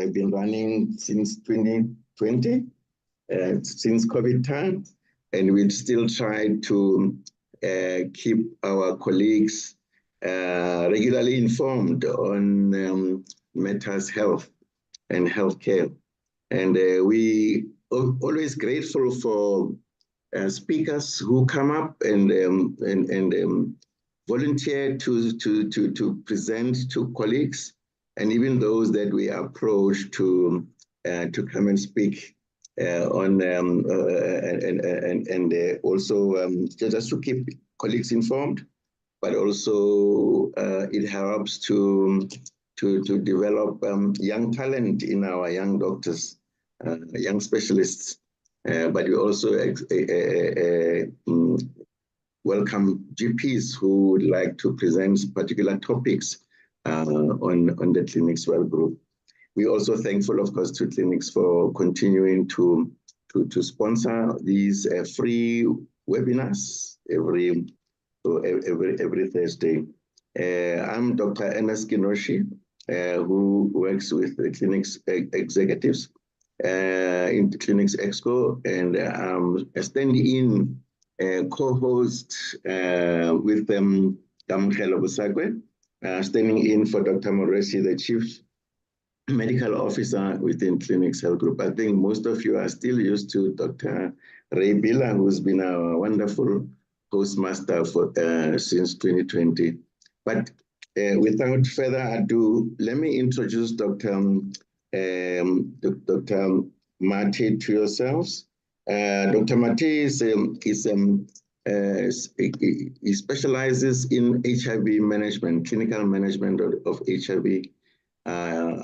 have been running since 2020, since COVID time, and we still try to keep our colleagues regularly informed on matters health and healthcare. And we are always grateful for speakers who come up and volunteer to present to colleagues, and even those that we approach to come and speak on also just to keep colleagues informed, but also it helps to develop young talent in our young doctors, young specialists. But we also welcome GPs who would like to present particular topics on the Clinics Well group. We're also thankful, of course, to Clinics for continuing to sponsor these free webinars every Thursday. I'm Dr. Ernest Kinoshi, who works with the Clinics executives in the Clinics Exco, and I'm standing in co-host with Damkhelo Busakwe, standing in for Dr. Moeketsi, the Chief Medical Officer within Clinics Health Group. I think most of you are still used to Dr. Ray Bila, who's been our wonderful postmaster for since 2020. But without further ado, let me introduce Dr. Mathe to yourselves. Dr. Mathe he specializes in HIV management, clinical management of HIV,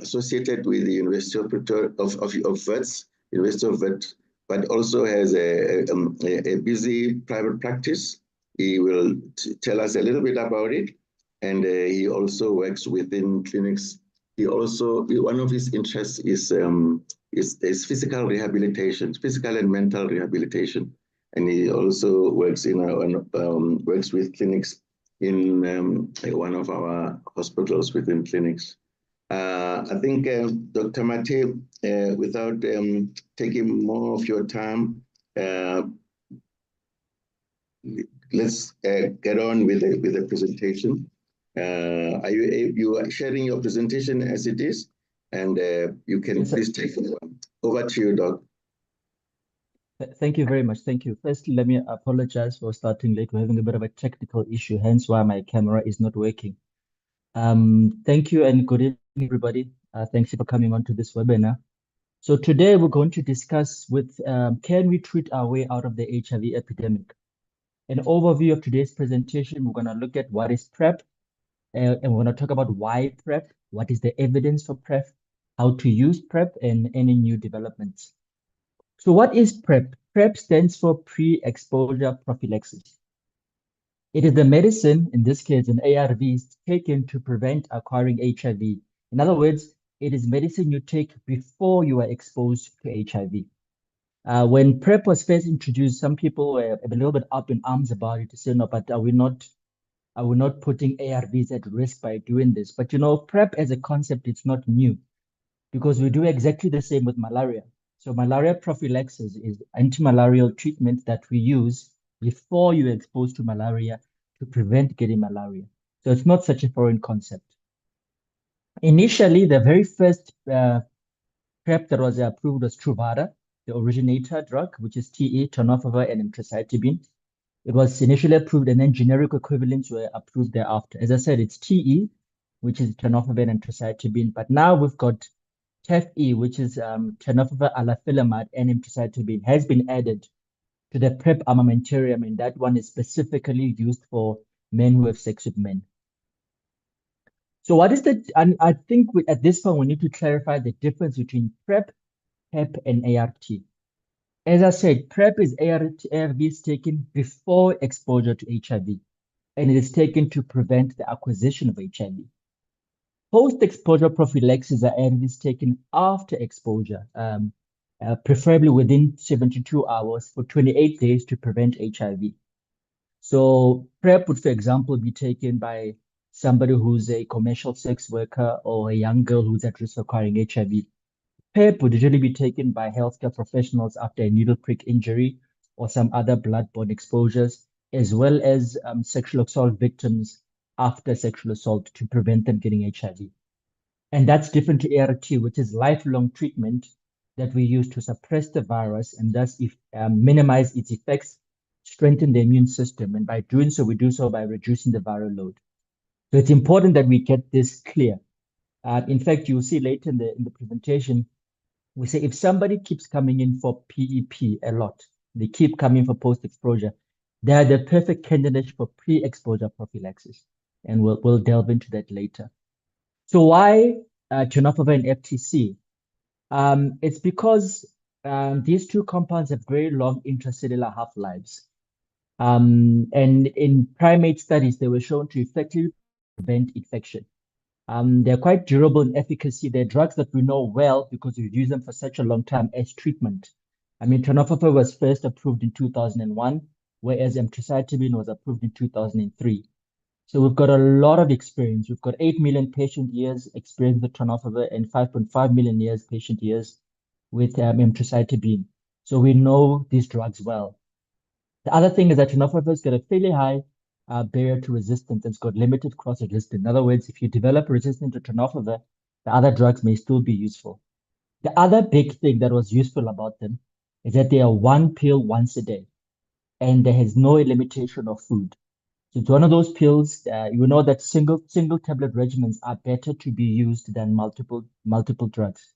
associated with the University of Wits, University of Wits, but also has a busy private practice. He will tell us a little bit about it, and he also works within clinics. He also, one of his interests is physical rehabilitation, physical and mental rehabilitation, and he also works works with clinics in one of our hospitals within clinics. I think Dr. Mathe, without taking more of your time, let's get on with the presentation. You are sharing your presentation as it is, and you can please take it over to you, Doc. Thank you very much. Thank you. First, let me apologize for starting late. We're having a bit of a technical issue, hence why my camera is not working. Thank you and good evening, everybody. Thanks for coming on to this webinar. So today we're going to discuss can we treat our way out of the HIV epidemic? An overview of today's presentation, we're going to look at what is PrEP, and we're going to talk about why PrEP, what is the evidence for PrEP, how to use PrEP, and any new developments. So what is PrEP? PrEP stands for pre-exposure prophylaxis. It is the medicine, in this case an ARV, taken to prevent acquiring HIV. In other words, it is medicine you take before you are exposed to HIV. When PrEP was first introduced, some people were a little bit up in arms about it to say, no, but are we not putting ARVs at risk by doing this? But you know, PrEP as a concept, it's not new, because we do exactly the same with malaria. So malaria prophylaxis is anti-malarial treatment that we use before you're exposed to malaria to prevent getting malaria. So it's not such a foreign concept. Initially, the very first PrEP that was approved was Truvada, the originator drug, which is TE, tenofovir, and emtricitabine. It was initially approved, and then generic equivalents were approved thereafter. As I said, it's TE, which is tenofovir and emtricitabine, but now we've got TEF-E, which is tenofovir, alafilumab, and emtricitabine, has been added to the PrEP armamentarium, and that one is specifically used for men who have sex with men. So what is and I think at this point we need to clarify the difference between PrEP, PEP, and ART. As I said, PrEP is ARVs taken before exposure to HIV, and it is taken to prevent the acquisition of HIV. Post-exposure prophylaxis are ARVs taken after exposure, preferably within 72 hours for 28 days to prevent HIV. So PrEP would, for example, be taken by somebody who's a commercial sex worker or a young girl who's at risk of acquiring HIV. PrEP would usually be taken by healthcare professionals after a needle prick injury or some other blood-borne exposures, as well as sexual assault victims after sexual assault to prevent them getting HIV. And that's different to ART, which is lifelong treatment that we use to suppress the virus and thus minimize its effects, strengthen the immune system. And by doing so, we do so by reducing the viral load. So it's important that we get this clear. In fact, you'll see later in the presentation, we say if somebody keeps coming in for PEP a lot, they keep coming for post-exposure, they're the perfect candidate for pre-exposure prophylaxis. And we'll delve into that later. So why tenofovir and FTC? It's because these two compounds have very long intracellular half-lives. And in primate studies, they were shown to effectively prevent infection. They're quite durable in efficacy. They're drugs that we know well because we've used them for such a long time as treatment. I mean, tenofovir was first approved in 2001, whereas emtricitabine was approved in 2003. So we've got a lot of experience. We've got 8 million patient years experience with tenofovir and 5.5 million years patient years with emtricitabine. So we know these drugs well. The other thing is that tenofavir's got a fairly high barrier to resistance. It's got limited cross-resistance. In other words, if you develop resistance to tenofovir, the other drugs may still be useful. The other big thing that was useful about them is that they are one pill once a day, and there is no limitation of food. So it's one of those pills. You know that single tablet regimens are better to be used than multiple drugs.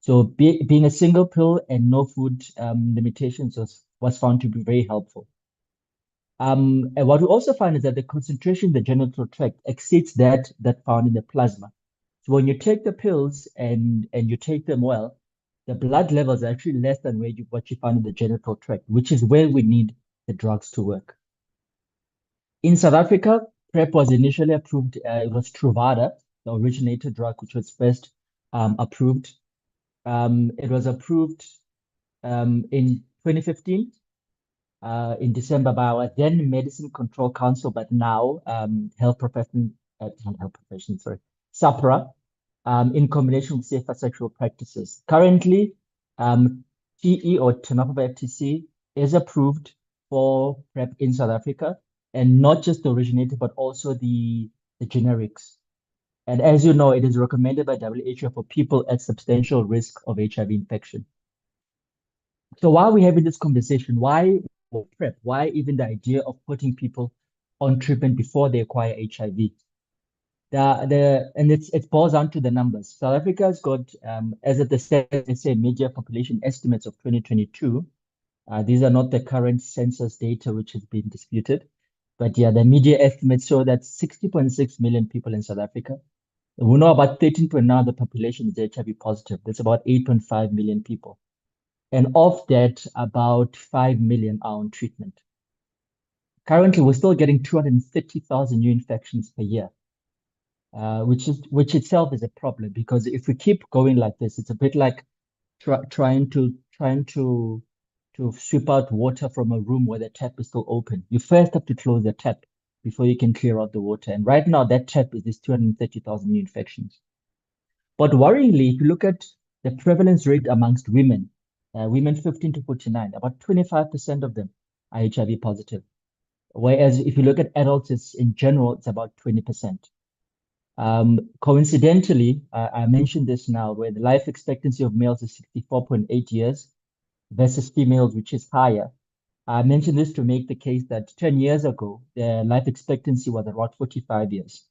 So being a single pill and no food limitations was found to be very helpful. And what we also find is that the concentration in the genital tract exceeds that found in the plasma. So when you take the pills and you take them well, the blood levels are actually less than what you found in the genital tract, which is where we need the drugs to work. In South Africa, PrEP was initially approved. It was Truvada, the originator drug, which was first approved. It was approved in 2015 in December by our then Medicine Control Council, but now not health profession, sorry, SAPRA, in combination with safer sexual practices. Currently, TE or tenofovir FTC is approved for PrEP in South Africa, and not just the originator, but also the generics. And as you know, it is recommended by WHO for people at substantial risk of HIV infection. So while we're having this conversation, why PrEP? Why even the idea of putting people on treatment before they acquire HIV? And it boils down to the numbers. South Africa's got, as at the say media population estimates of 2022. These are not the current census data, which has been disputed. But yeah, the media estimates show that 60.6 million people in South Africa. We know about 13.9% of the population is HIV positive. That's about 8.5 million people. And of that, about 5 million are on treatment. Currently, we're still getting 230,000 new infections per year, which itself is a problem, because if we keep going like this, it's a bit like trying to sweep out water from a room where the tap is still open. You first have to close the tap before you can clear out the water. And right now, that tap is this 230,000 new infections. But worryingly, if you look at the prevalence rate amongst women 15 to 49, about 25% of them are HIV positive. Whereas if you look at adults, in general, it's about 20%. Coincidentally, I mentioned this now, where the life expectancy of males is 64.8 years versus females, which is higher. I mentioned this to make the case that 10 years ago, the life expectancy was around 45 years.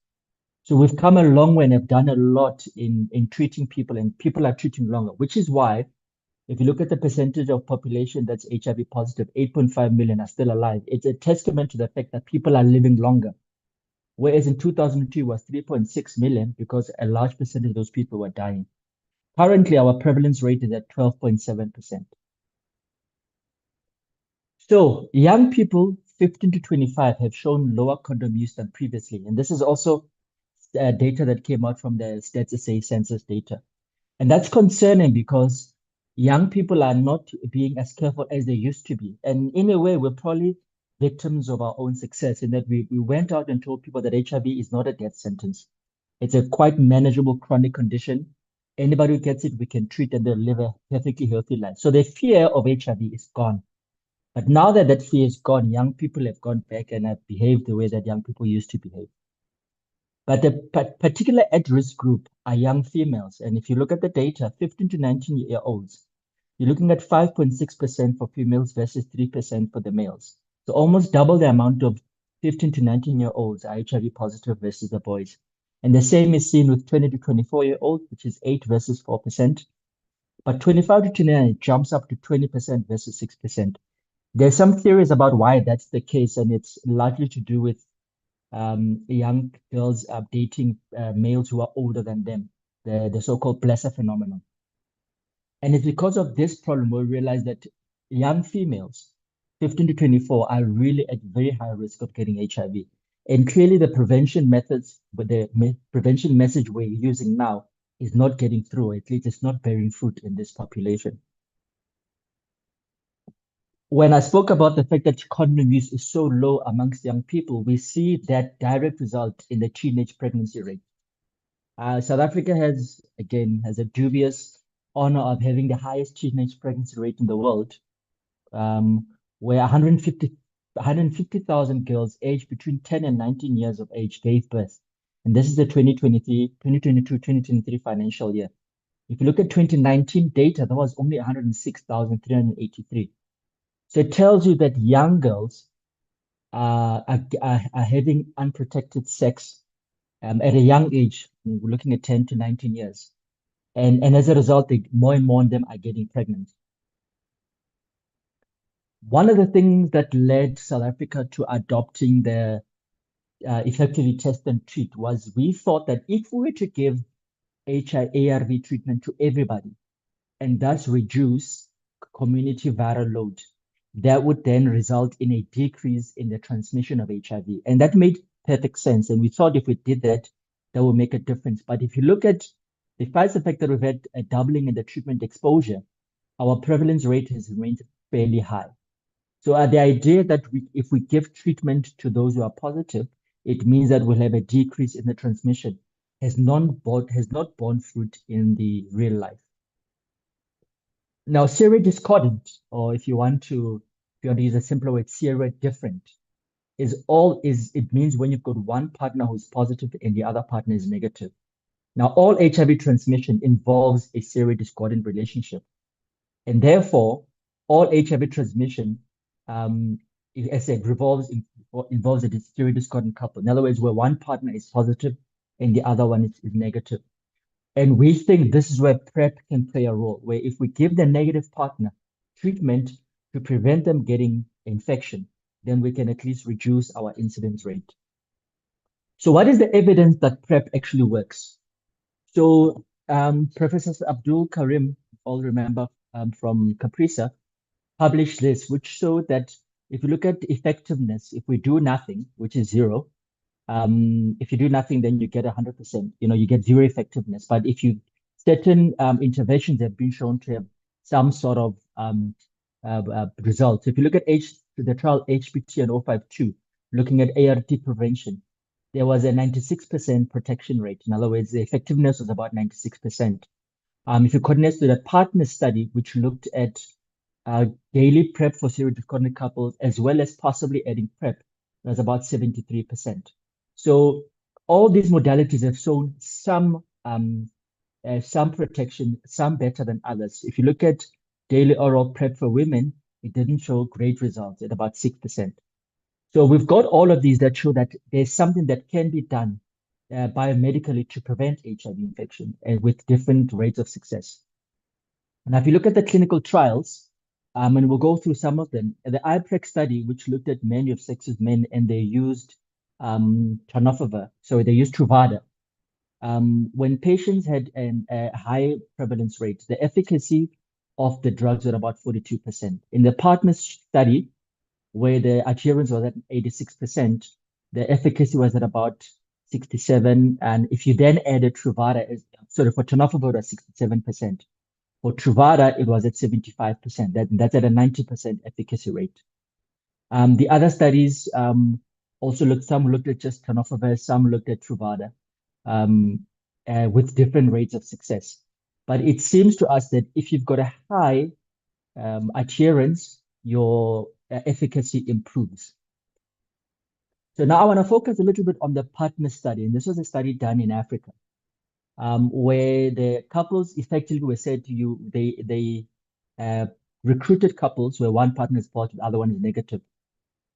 So we've come a long way and have done a lot in treating people, and people are treating longer, which is why if you look at the percentage of population that's HIV positive, 8.5 million are still alive. It's a testament to the fact that people are living longer. Whereas in 2002 it was 3.6 million because a large percentage of those people were dying. Currently, our prevalence rate is at 12.7%. So young people 15 to 25 have shown lower condom use than previously. And this is also data that came out from the Stats SA census data. And that's concerning because young people are not being as careful as they used to be. And in a way, we're probably victims of our own success in that we went out and told people that HIV is not a death sentence. It's a quite manageable chronic condition. Anybody who gets it, we can treat and they'll live a perfectly healthy life. So the fear of HIV is gone. But now that that fear is gone, young people have gone back and have behaved the way that young people used to behave. But the particular at-risk group are young females. And if you look at the data, 15 to 19-year-olds, you're looking at 5.6% for females versus 3% for the males. So almost double the amount of 15 to 19-year-olds are HIV positive versus the boys. And the same is seen with 20 to 24-year-olds, which is 8 versus 4%. But 25 to 29, it jumps up to 20% versus 6%. There's some theories about why that's the case, and it's largely to do with young girls dating males who are older than them, the so-called blesser phenomenon. And it's because of this problem we realize that young females, 15 to 24, are really at very high risk of getting HIV. And clearly the prevention methods, but the prevention message we're using now is not getting through, at least it's not bearing fruit in this population. When I spoke about the fact that condom use is so low amongst young people, we see that direct result in the teenage pregnancy rate. South Africa has a dubious honor of having the highest teenage pregnancy rate in the world, where 150,000 girls aged between 10 and 19 years of age gave birth. And this is the 2023 financial year. If you look at 2019 data, there was only 106,383. So it tells you that young girls are having unprotected sex at a young age. We're looking at 10 to 19 years. And as a result, more and more of them are getting pregnant. One of the things that led South Africa to adopting the effectively test and treat was we thought that if we were to give ARV treatment to everybody and thus reduce community viral load, that would then result in a decrease in the transmission of HIV. And that made perfect sense. And we thought if we did that, that would make a difference. But if you look at, despite the fact that we've had a doubling in the treatment exposure, our prevalence rate has remained fairly high. So the idea that if we give treatment to those who are positive, it means that we'll have a decrease in the transmission has not borne fruit in the real life. Now, serodiscordant, or if you want to use a simpler word, serodifferent, it means when you've got one partner who's positive and the other partner is negative. Now, all HIV transmission involves a serodiscordant relationship. And therefore, all HIV transmission, as I said, involves a serodiscordant couple. In other words, where one partner is positive and the other one is negative. And we think this is where PrEP can play a role, where if we give the negative partner treatment to prevent them getting infection, then we can at least reduce our incidence rate. So what is the evidence that PrEP actually works? So Professor Abdul Karim, all remember from CAPRISA, published this, which showed that if you look at effectiveness, if we do nothing, which is 0, if you do nothing, then you get 100%. You get 0 effectiveness. But if certain interventions have been shown to have some sort of results. If you look at the trial HPT and 052, looking at ART prevention, there was a 96% protection rate. In other words, the effectiveness was about 96%. If you connect to the partner study, which looked at daily PrEP for serodiscordant couples, as well as possibly adding PrEP, it was about 73%. So all these modalities have shown some protection, some better than others. If you look at daily oral PrEP for women, it didn't show great results at about 6%. So we've got all of these that show that there's something that can be done biomedically to prevent HIV infection and with different rates of success. Now, if you look at the clinical trials, and we'll go through some of them, the IPREC study, which looked at men of sex with men, and they used tenofovir, so they used Truvada. When patients had a high prevalence rate, the efficacy of the drugs were about 42%. In the partner study, where the adherence was at 86%, the efficacy was at about 67. And if you then added Truvada, for tenofovir, it was 67%. For Truvada, it was at 75%. That's at a 90% efficacy rate. The other studies also some looked at just tenofovir, some looked at Truvada with different rates of success. But it seems to us that if you've got a high adherence, your efficacy improves. So now I want to focus a little bit on the partner study. And this was a study done in Africa, where the couples effectively were said to you, they recruited couples where one partner is positive, the other one is negative.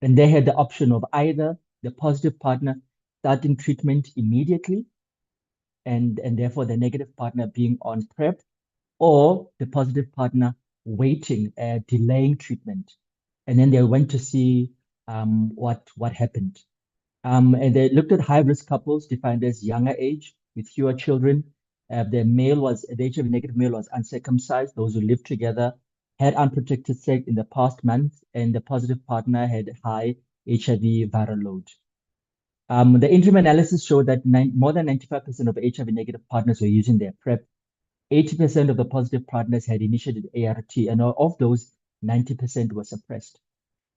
And they had the option of either the positive partner starting treatment immediately, and therefore the negative partner being on PrEP, or the positive partner waiting, delaying treatment. And then they went to see what happened. And they looked at high-risk couples defined as younger age with fewer children. The HIV negative male was uncircumcised. Those who lived together had unprotected sex in the past month, and the positive partner had high HIV viral load. The interim analysis showed that more than 95% of HIV negative partners were using their PrEP. 80% of the positive partners had initiated ART, and of those, 90% were suppressed.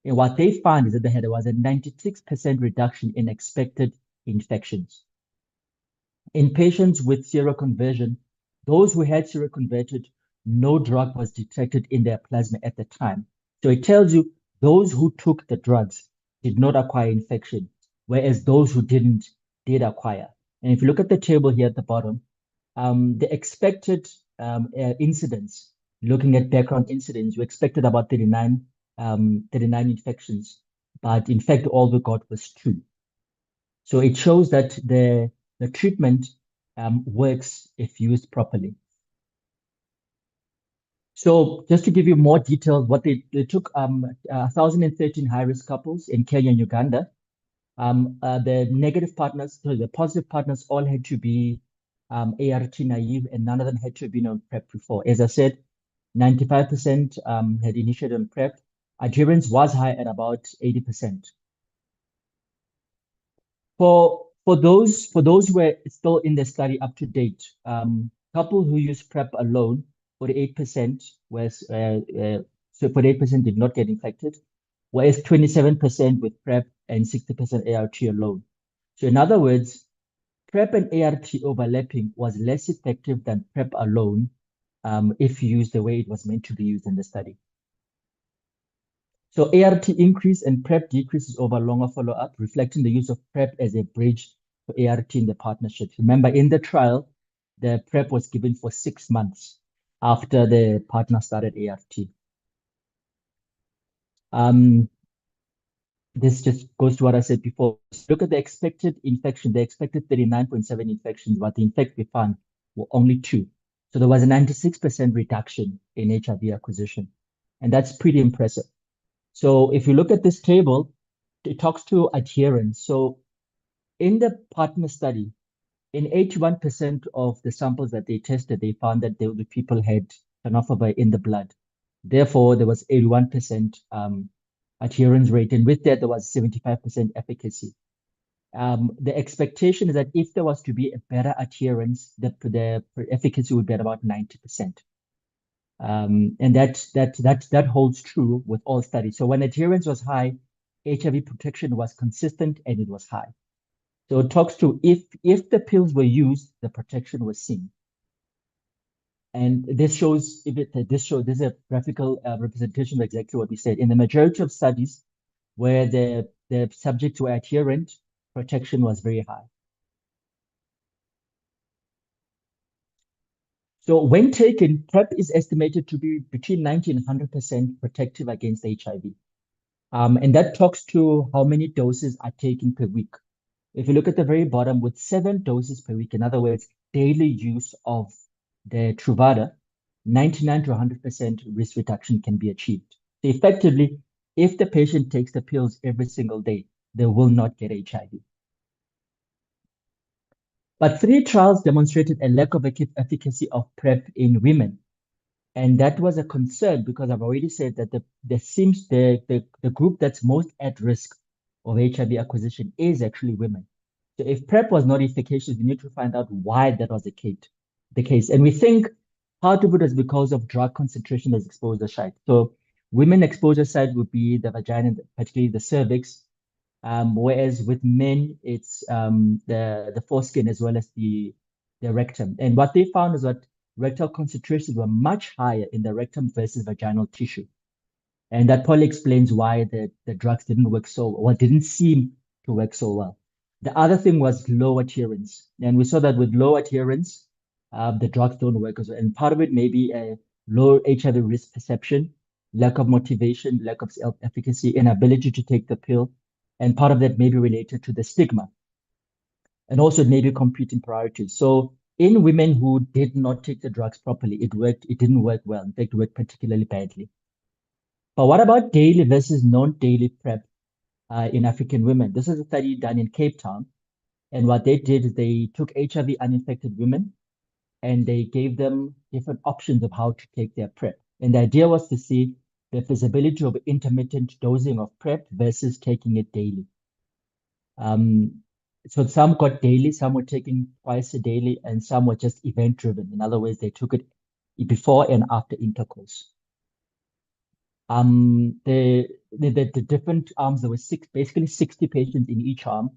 And what they found is that there was a 96% reduction in expected infections. In patients with seroconversion, those who had seroconverted, no drug was detected in their plasma at the time. So it tells you those who took the drugs did not acquire infection, whereas those who didn't did acquire. And if you look at the table here at the bottom, the expected incidence, looking at background incidence, we expected about 39 infections, but in fact, all we got was 2. So it shows that the treatment works if used properly. So just to give you more details, what they took 1,013 high-risk couples in Kenya and Uganda. The negative partners, so the positive partners all had to be ART naive, and none of them had to have been on PrEP before. As I said, 95% had initiated on PrEP. Adherence was high at about 80%. For those who were still in the study up to date, couples who used PrEP alone, 48% was so 48% did not get infected, whereas 27% with PrEP and 60% ART alone. So in other words, PrEP and ART overlapping was less effective than PrEP alone if used the way it was meant to be used in the study. So ART increase and PrEP decreases over longer follow-up, reflecting the use of PrEP as a bridge for ART in the partnership. Remember, in the trial, the PrEP was given for 6 months after the partner started ART. This just goes to what I said before. Look at the expected infection. They expected 39.7 infections, but in fact, we found were only 2. So there was a 96% reduction in HIV acquisition. And that's pretty impressive. So if you look at this table, it talks to adherence. So in the partner study, in 81% of the samples that they tested, they found that the people had tenofovir in the blood. Therefore, there was 81% adherence rate. And with that, there was 75% efficacy. The expectation is that if there was to be a better adherence, the efficacy would be at about 90%. And that holds true with all studies. So when adherence was high, HIV protection was consistent and it was high. So it talks to if the pills were used, the protection was seen. And this shows this is a graphical representation of exactly what we said. In the majority of studies where the subjects were adherent, protection was very high. So when taken, PrEP is estimated to be between 90 and 100% protective against HIV. And that talks to how many doses are taken per week. If you look at the very bottom, with 7 doses per week, in other words, daily use of the Truvada, 99 to 100% risk reduction can be achieved. So effectively, if the patient takes the pills every single day, they will not get HIV. But 3 trials demonstrated a lack of efficacy of PrEP in women. And that was a concern because I've already said that the group that's most at risk of HIV acquisition is actually women. So if PrEP was not efficacious, we need to find out why that was the case. And we think part of it is because of drug concentration as exposure site. So women exposure site would be the vagina, particularly the cervix, whereas with men, it's the foreskin as well as the rectum. And what they found is that rectal concentrations were much higher in the rectum versus vaginal tissue. And that probably explains why the drugs didn't work so well, or didn't seem to work so well. The other thing was low adherence. And we saw that with low adherence, the drugs don't work as well. And part of it may be a low HIV risk perception, lack of motivation, lack of self-efficacy, inability to take the pill. And part of that may be related to the stigma. And also maybe competing priorities. So in women who did not take the drugs properly, it didn't work well. In fact, it worked particularly badly. But what about daily versus non-daily PrEP in African women? This is a study done in Cape Town. And what they did is they took HIV uninfected women and they gave them different options of how to take their PrEP. And the idea was to see the feasibility of intermittent dosing of PrEP versus taking it daily. So some got daily, some were taking twice a daily, and some were just event driven. In other words, they took it before and after intercourse. The different arms, there were basically 60 patients in each arm.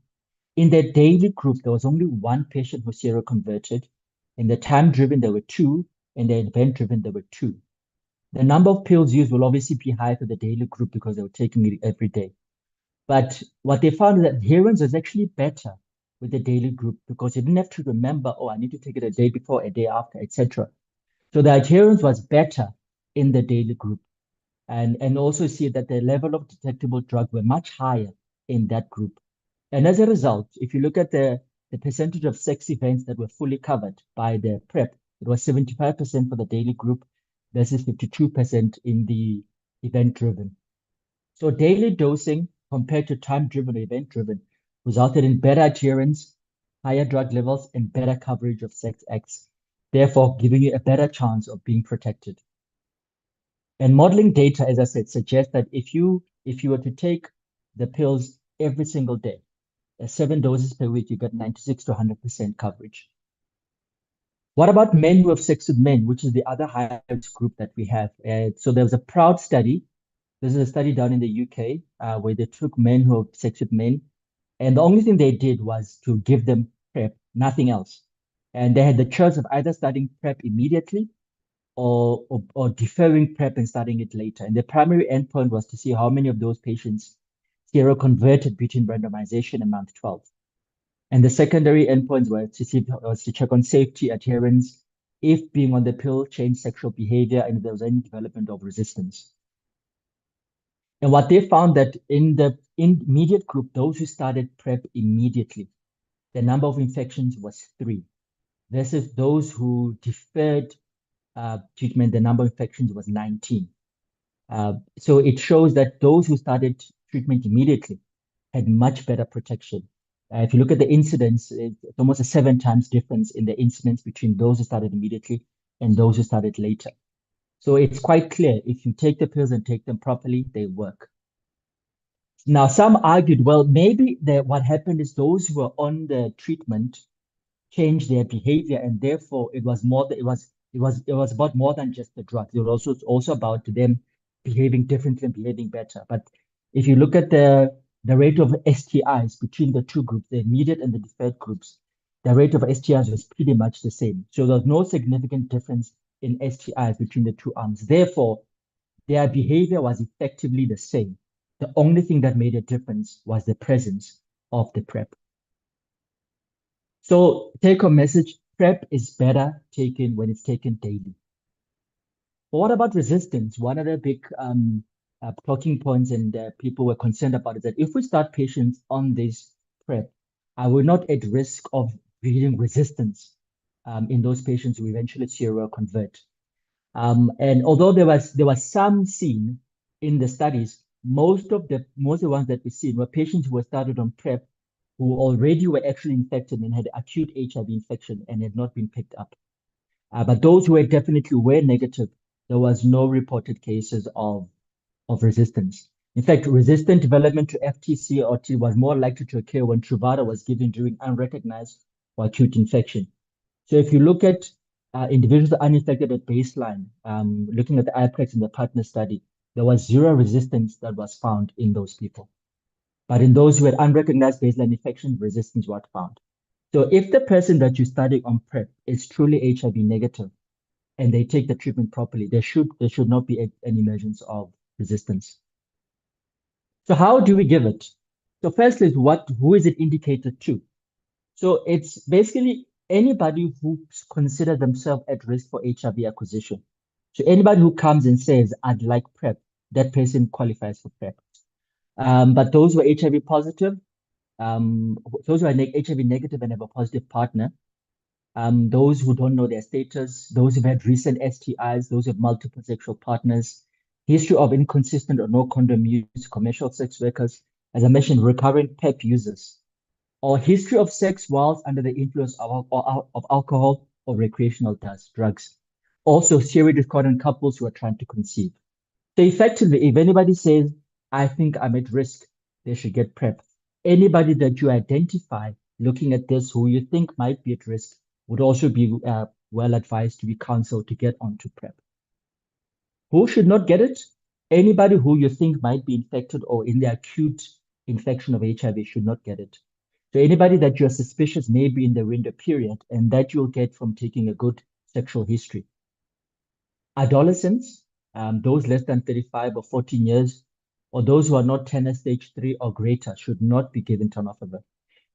In the daily group, there was only one patient who seroconverted. In the time-driven, there were two. In the event-driven, there were two. The number of pills used will obviously be high for the daily group because they were taking it every day. But what they found is that adherence was actually better with the daily group because you didn't have to remember, oh, I need to take it a day before, a day after, etc. So the adherence was better in the daily group. And also see that the level of detectable drug were much higher in that group. And as a result, if you look at the percentage of sex events that were fully covered by the PrEP, it was 75% for the daily group versus 52% in the event-driven. So daily dosing compared to time-driven or event-driven resulted in better adherence, higher drug levels, and better coverage of sex acts, therefore giving you a better chance of being protected. And modeling data, as I said, suggests that if you were to take the pills every single day, 7 doses per week, you get 96 to 100% coverage. What about men who have sex with men, which is the other high risk group that we have? So there was a proud study. This is a study done in the UK where they took men who have sex with men, and the only thing they did was to give them PrEP, nothing else. And they had the choice of either starting PrEP immediately or deferring PrEP and starting it later. And the primary endpoint was to see how many of those patients seroconverted between randomization and month 12. And the secondary endpoints were to check on safety, adherence, if being on the pill changed sexual behavior, and if there was any development of resistance. And what they found that in the immediate group, those who started PrEP immediately, the number of infections was 3, versus those who deferred treatment, the number of infections was 19. So it shows that those who started treatment immediately had much better protection. If you look at the incidence, it's almost a 7 times difference in the incidence between those who started immediately and those who started later. So it's quite clear, if you take the pills and take them properly, they work. Now, some argued, well, maybe what happened is those who were on the treatment changed their behavior, and therefore it was about more than just the drugs. It was also about them behaving differently and behaving better. But if you look at the rate of STIs between the two groups, the immediate and the deferred groups, the rate of STIs was pretty much the same. So there was no significant difference in STIs between the two arms. Therefore, their behavior was effectively the same. The only thing that made a difference was the presence of the PrEP. So take home message, PrEP is better taken when it's taken daily. But what about resistance? One of the big talking points and people were concerned about is that if we start patients on this PrEP, are we not at risk of building resistance in those patients who eventually seroconvert? And although there was some seen in the studies, most of the ones that we seen were patients who were started on PrEP who already were actually infected and had acute HIV infection and had not been picked up. But those who definitely were negative, there was no reported cases of resistance. In fact, resistant development to FTC or T was more likely to occur when Truvada was given during unrecognized or acute infection. So if you look at individuals uninfected at baseline, looking at the IPREX in the partner study, there was 0 resistance that was found in those people. But in those who had unrecognized baseline infection, resistance was found. So if the person that you're studying on PrEP is truly HIV negative, and they take the treatment properly, there should not be an emergence of resistance. So how do we give it? So firstly, who is it indicated to? So it's basically anybody who consider themselves at risk for HIV acquisition. So anybody who comes and says, I'd like PrEP, that person qualifies for PrEP. But those who are HIV positive, those who are HIV negative and have a positive partner, those who don't know their status, those who've had recent STIs, those who have multiple sexual partners, history of inconsistent or no condom use, commercial sex workers, as I mentioned, recurrent PrEP users, or history of sex whilst under the influence of alcohol or recreational drugs. Also, serial couples who are trying to conceive. So effectively, if anybody says, I think I'm at risk, they should get PrEP. Anybody that you identify looking at this who you think might be at risk would also be well advised to be counseled to get onto PrEP. Who should not get it? Anybody who you think might be infected or in the acute infection of HIV should not get it. So anybody that you're suspicious may be in the window period and that you'll get from taking a good sexual history. Adolescents, those less than 35 or 14 years, or those who are not tenor stage 3 or greater should not be given tenofovir.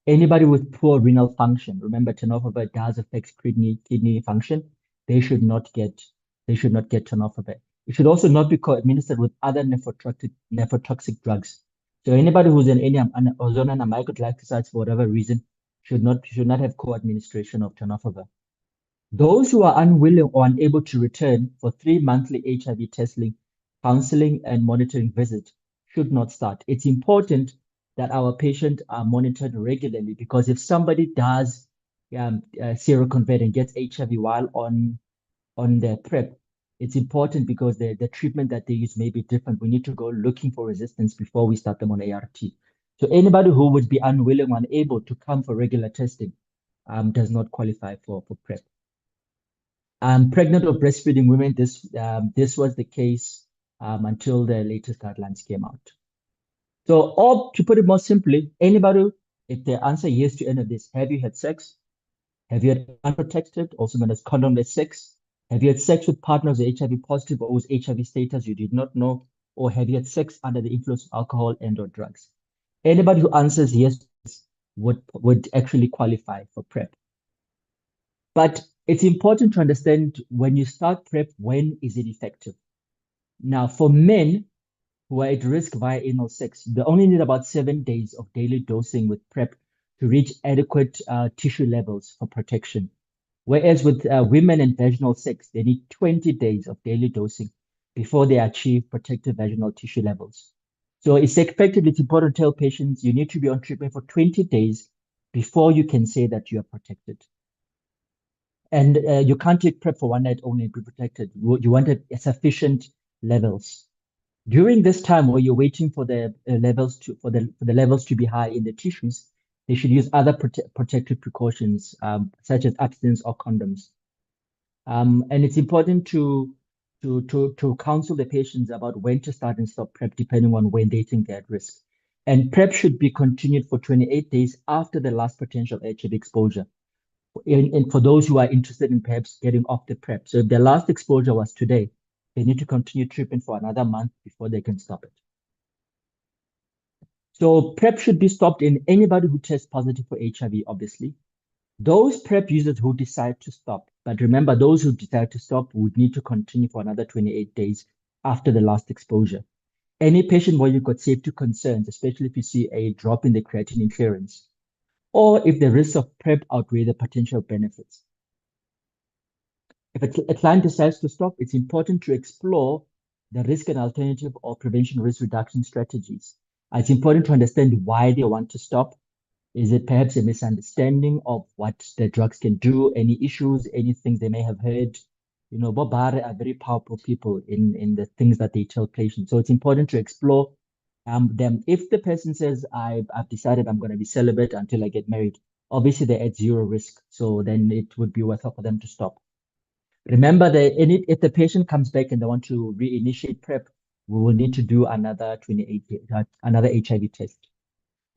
Anybody with poor renal function, remember tenofovir does affect kidney function, they should not get tenofovir. It should also not be co-administered with other nephrotoxic drugs. So anybody who's on amyloid for whatever reason should not have co-administration of tenofovir. Those who are unwilling or unable to return for 3 monthly HIV testing, counseling, and monitoring visits should not start. It's important that our patients are monitored regularly because if somebody does seroconvert and gets HIV while on their PrEP, it's important because the treatment that they use may be different. We need to go looking for resistance before we start them on ART. So anybody who would be unwilling or unable to come for regular testing does not qualify for PrEP. Pregnant or breastfeeding women, this was the case until the latest guidelines came out. So, or to put it more simply, anybody, if they answer yes to any of this, have you had sex? Have you had unprotected, also known as condomless sex? Have you had sex with partners who are HIV positive or whose HIV status you did not know? Or have you had sex under the influence of alcohol and or drugs? Anybody who answers yes would actually qualify for PrEP. But it's important to understand when you start PrEP, when is it effective? Now, for men who are at risk via anal sex, they only need about 7 days of daily dosing with PrEP to reach adequate tissue levels for protection. Whereas with women and vaginal sex, they need 20 days of daily dosing before they achieve protective vaginal tissue levels. So it's important to tell patients you need to be on treatment for 20 days before you can say that you are protected. And you can't take PrEP for one night only and be protected. You want sufficient levels. During this time where you're waiting for the levels to be high in the tissues, they should use other protective precautions, such as abstinence or condoms. And it's important to counsel the patients about when to start and stop PrEP, depending on when they think they're at risk. And PrEP should be continued for 28 days after the last potential HIV exposure. And for those who are interested in perhaps getting off the PrEP. So if their last exposure was today, they need to continue treatment for another month before they can stop it. So PrEP should be stopped in anybody who tests positive for HIV, obviously. Those PrEP users who decide to stop, but remember, those who decide to stop would need to continue for another 28 days after the last exposure. Any patient where you've got safety concerns, especially if you see a drop in the creatinine clearance, or if the risks of PrEP outweigh the potential benefits. If a client decides to stop, it's important to explore the risk and alternative or prevention risk reduction strategies. It's important to understand why they want to stop. Is it perhaps a misunderstanding of what the drugs can do, any issues, any things they may have heard? You know, Bobare are very powerful people in the things that they tell patients. So it's important to explore them. If the person says, I've decided I'm going to be celibate until I get married, obviously they're at zero risk. So then it would be worthwhile for them to stop. Remember that if the patient comes back and they want to reinitiate PrEP, we will need to do another HIV test.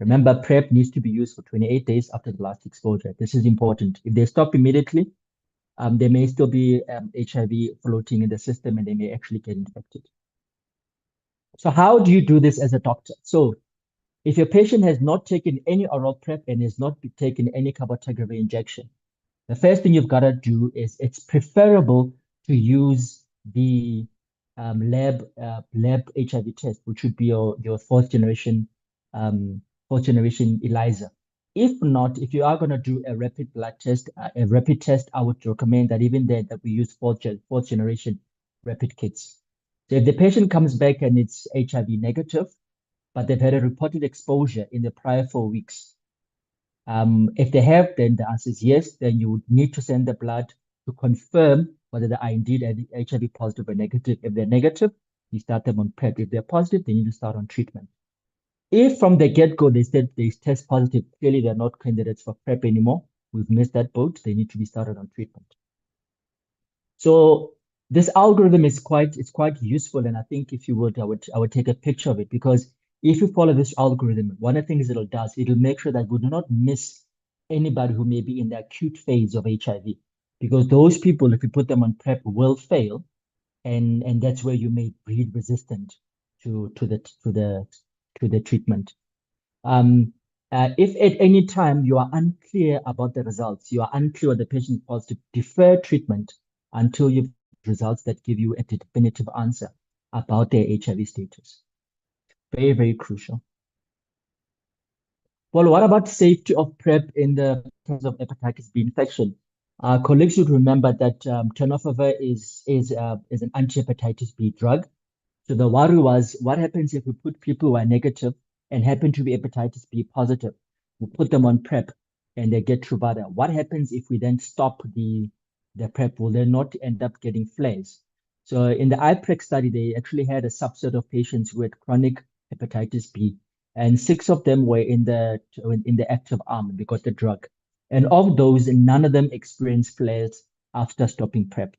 Remember, PrEP needs to be used for 28 days after the last exposure. This is important. If they stop immediately, there may still be HIV floating in the system and they may actually get infected. So how do you do this as a doctor? So if your patient has not taken any oral PrEP and has not taken any cabotegravir injection, the first thing you've got to do is it's preferable to use the lab HIV test, which would be your fourth generation ELISA. If not, if you are going to do a rapid blood test, I would recommend that even then that we use fourth generation rapid kits. So if the patient comes back and it's HIV negative, but they've had a reported exposure in the prior 4 weeks, if they have, then the answer is yes. Then you would need to send the blood to confirm whether they are indeed HIV positive or negative. If they're negative, you start them on PrEP. If they're positive, they need to start on treatment. If from the get-go they said they test positive, clearly they're not candidates for PrEP anymore. We've missed that boat. They need to be started on treatment. So this algorithm is quite useful, and I think if you would, I would take a picture of it, because if you follow this algorithm, one of the things it'll make sure that we do not miss anybody who may be in the acute phase of HIV, because those people, if you put them on PrEP, will fail, and that's where you may breed resistant to the treatment. If at any time you are unclear about the results, you are unclear whether the patient is positive, defer treatment until you've results that give you a definitive answer about their HIV status. Very, very crucial. Well, what about safety of PrEP in the terms of hepatitis B infection? Colleagues should remember that tenofovir is an anti-hepatitis B drug. So the worry was, what happens if we put people who are negative and happen to be hepatitis B positive? We put them on PrEP and they get Truvada. What happens if we then stop the PrEP? Will they not end up getting flares? So in the IPREC study, they actually had a subset of patients who had chronic hepatitis B, and 6 of them were in the active arm. They got the drug, and of those, none of them experienced flares after stopping PrEP.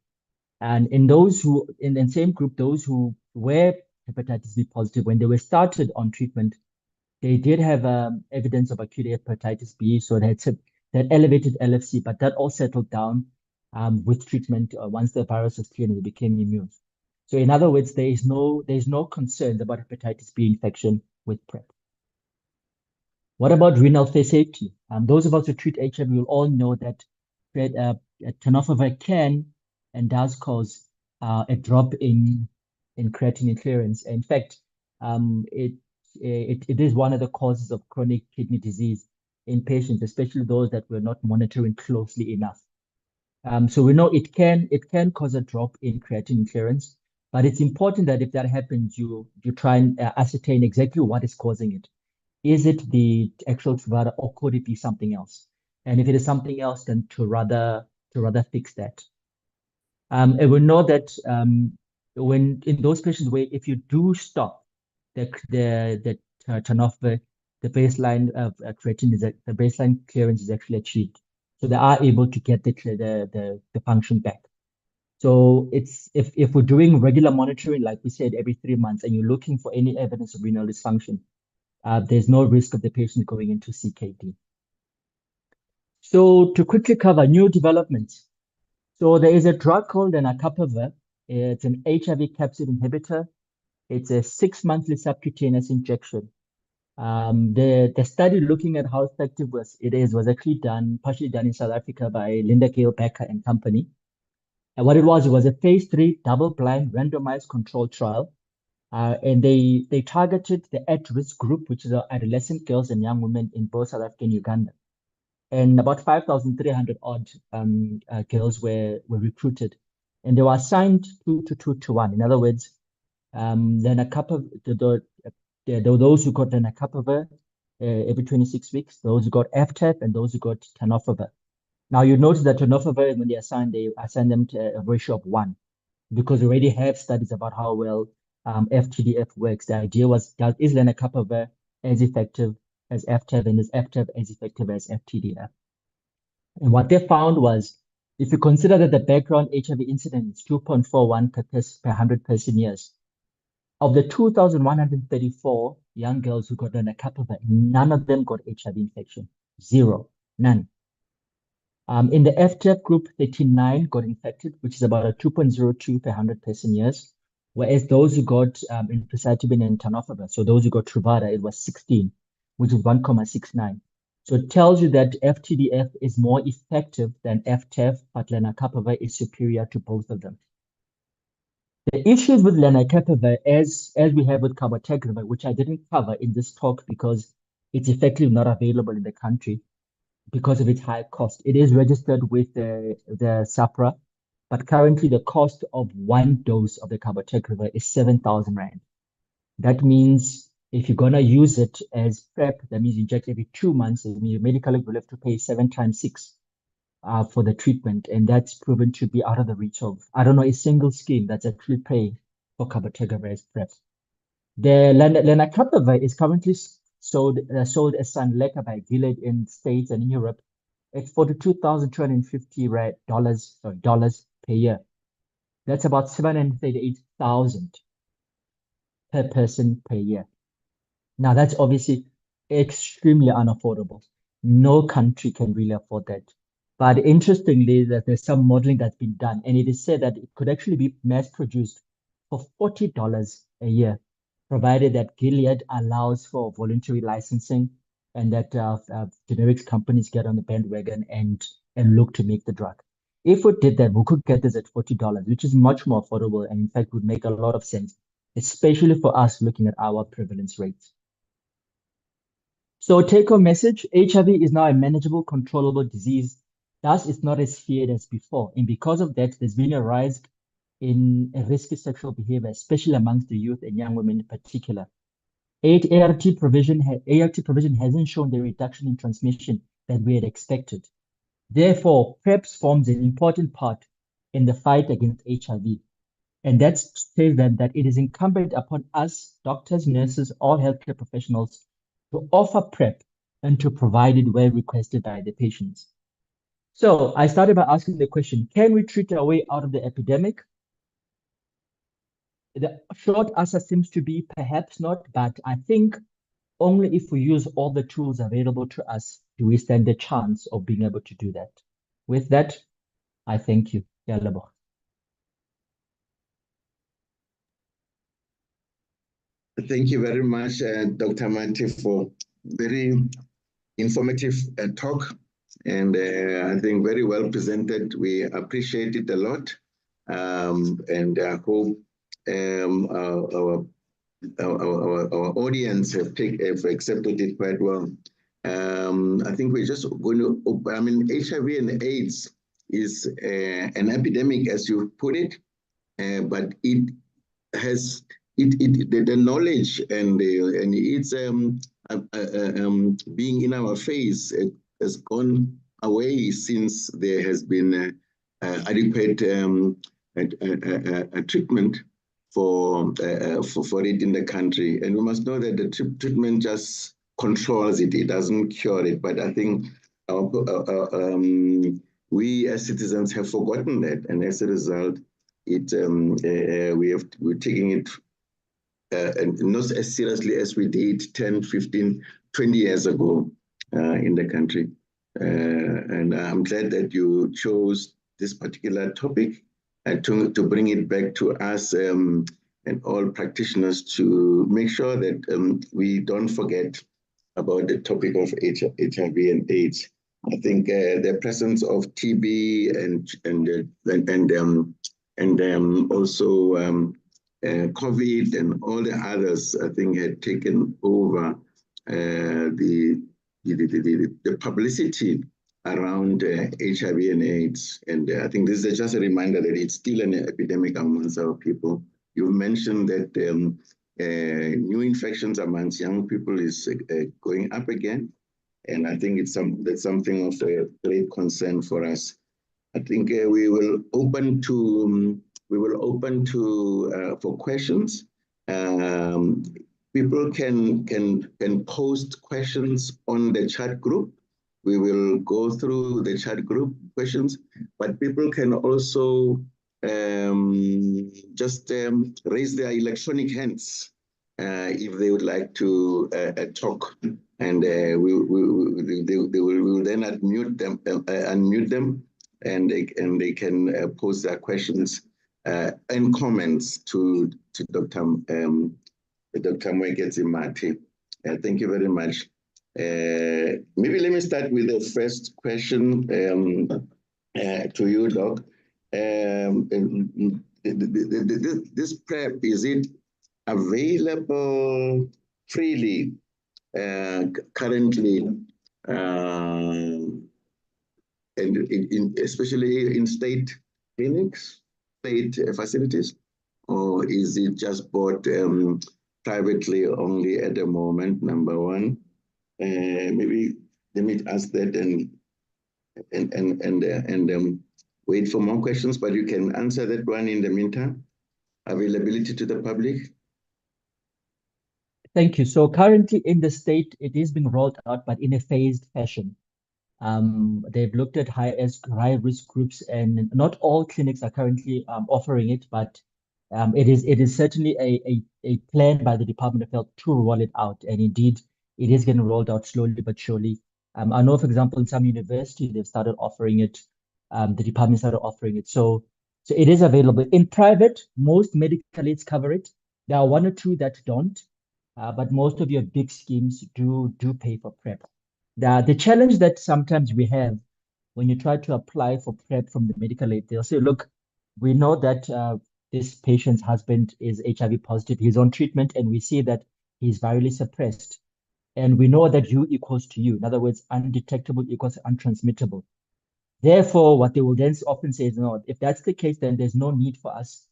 And in the same group, those who were hepatitis B positive, when they were started on treatment, they did have evidence of acute hepatitis B, so they had elevated LFC, but that all settled down with treatment once the virus was cleared and they became immune. So in other words, there is no concerns about hepatitis B infection with PrEP. What about renal safety? Those of us who treat HIV will all know that tenofovir can and does cause a drop in creatinine clearance. In fact, it is one of the causes of chronic kidney disease in patients, especially those that we're not monitoring closely enough. So we know it can cause a drop in creatinine clearance, but it's important that if that happens, you try and ascertain exactly what is causing it. Is it the actual Truvada, or could it be something else? And if it is something else, then to rather fix that. And we know that when in those patients where if you do stop the tenofovir, the baseline of creatinine the baseline clearance is actually achieved, so they are able to get the function back. So it's if we're doing regular monitoring, like we said, every 3 months, and you're looking for any evidence of renal dysfunction, there's no risk of the patient going into CKD. So to quickly cover new developments. So there is a drug called lenacapavir. It's an HIV capsid inhibitor. It's a 6-monthly subcutaneous injection. The study looking at how effective it was actually partially done in South Africa by Linda Gale Becker and company. And what it was a phase 3 double-blind randomized controlled trial. And they targeted the at-risk group, which is adolescent girls and young women in both South Africa and Uganda. And about 5,300 odd girls were recruited, and they were assigned 2 to 1. In other words, then a couple those who got lenacapavir every 26 weeks, those who got FTAP, and those who got tenofovir. Now you notice that tenofovir, when they assign them to a ratio of 1, because we already have studies about how well FTDF works. The idea was, is lenacapavir as effective as FTAP, and is FTAP as effective as FTDF? And what they found was, if you consider that the background HIV incidence is 2.41 per 100 person years, of the 2,134 young girls who got lenacapavir, none of them got HIV infection. 0, none. In the FTF group, 39 got infected, which is about a 2.02 per 100 person years, whereas those who got emtricitabine and tenofovir, so those who got Truvada, it was 16, which is 1.69. So it tells you that FTDF is more effective than FTEF, but lenacapavir is superior to both of them. The issues with lenacapavir, as we have with cabotegravir, which I didn't cover in this talk because it's effectively not available in the country because of its high cost. It is registered with the SAPRA, but currently the cost of one dose of the cabotegravir is 7,000 Rand. That means if you're gonna use it as PrEP, that means you inject every 2 months, it means your medical will have to pay 7 times 6 for the treatment, and that's proven to be out of the reach of, I don't know, a single scheme that's actually paying for cabotegravir as PrEP. The lenacapavir is currently sold as Sunleca by Gilead in States and in Europe. It's $42,250 dollars per year. That's about 738,000 per person per year. Now that's obviously extremely unaffordable. No country can really afford that. But interestingly, that there's some modeling that's been done, and it is said that it could actually be mass produced for $40 a year, provided that Gilead allows for voluntary licensing and that generics companies get on the bandwagon and look to make the drug. If we did that, we could get this at $40, which is much more affordable and in fact would make a lot of sense, especially for us looking at our prevalence rates. So take-home message, HIV is now a manageable, controllable disease. Thus, it's not as feared as before. And because of that, there's been a rise in risky sexual behavior, especially amongst the youth and young women in particular. ART provision hasn't shown the reduction in transmission that we had expected. Therefore, PrEPs forms an important part in the fight against HIV. And that says that it is incumbent upon us, doctors, nurses, all healthcare professionals, to offer PrEP and to provide it where requested by the patients. So I started by asking the question, can we treat our way out of the epidemic? The short answer seems to be perhaps not, but I think only if we use all the tools available to us do we stand a chance of being able to do that. With that, I thank you. Yalabo. Thank you very much, Dr. Mathe, for very informative talk, and I think very well presented. We appreciate it a lot, and I hope our audience have accepted it quite well. I think we're just going to, I mean, HIV and AIDS is an epidemic, as you put it, but it has the knowledge and it's being in our face has gone away since there has been adequate treatment for it in the country. And we must know that the treatment just controls it; it doesn't cure it. But I think we as citizens have forgotten that, and as a result, we're taking it not as seriously as we did 10, 15, 20 years ago in the country. And I'm glad that you chose this particular topic to bring it back to us and all practitioners to make sure that we don't forget about the topic of HIV and AIDS. I think the presence of TB and also COVID and all the others, I think, had taken over the publicity around HIV and AIDS. And I think this is just a reminder that it's still an epidemic amongst our people. You mentioned that new infections amongst young people is going up again. And I think that's something of a great concern for us. I think we will open to for questions. People can post questions on the chat group. We will go through the chat group questions, but people can also just raise their electronic hands if they would like to talk and we will then unmute them, and they can pose their questions and comments to Dr. Moeketsi Mathe. Thank you very much. Maybe let me start with the first question to you, Doc. This PrEP, is it available freely currently, and especially in state clinics, state facilities, or is it just bought privately only at the moment? Number one, maybe let me ask that and wait for more questions, but you can answer that one in the meantime. Availability to the public. Thank you. So currently in the state, it is being rolled out, but in a phased fashion. They've looked at high risk groups, and not all clinics are currently offering it, but it is certainly a plan by the Department of Health to roll it out. And indeed, it is getting rolled out slowly but surely. I know, for example, in some universities, they've started offering it. The department started offering it. So it is available. In private, most medical aids cover it. There are one or two that don't, but most of your big schemes do pay for PrEP. The challenge that sometimes we have when you try to apply for PrEP from the medical aid, they'll say, look, we know that this patient's husband is HIV positive, he's on treatment, and we see that he's virally suppressed. And we know that U equals to U. In other words, undetectable equals untransmittable. Therefore, what they will then often say is, no, if that's the case, then there's no need for us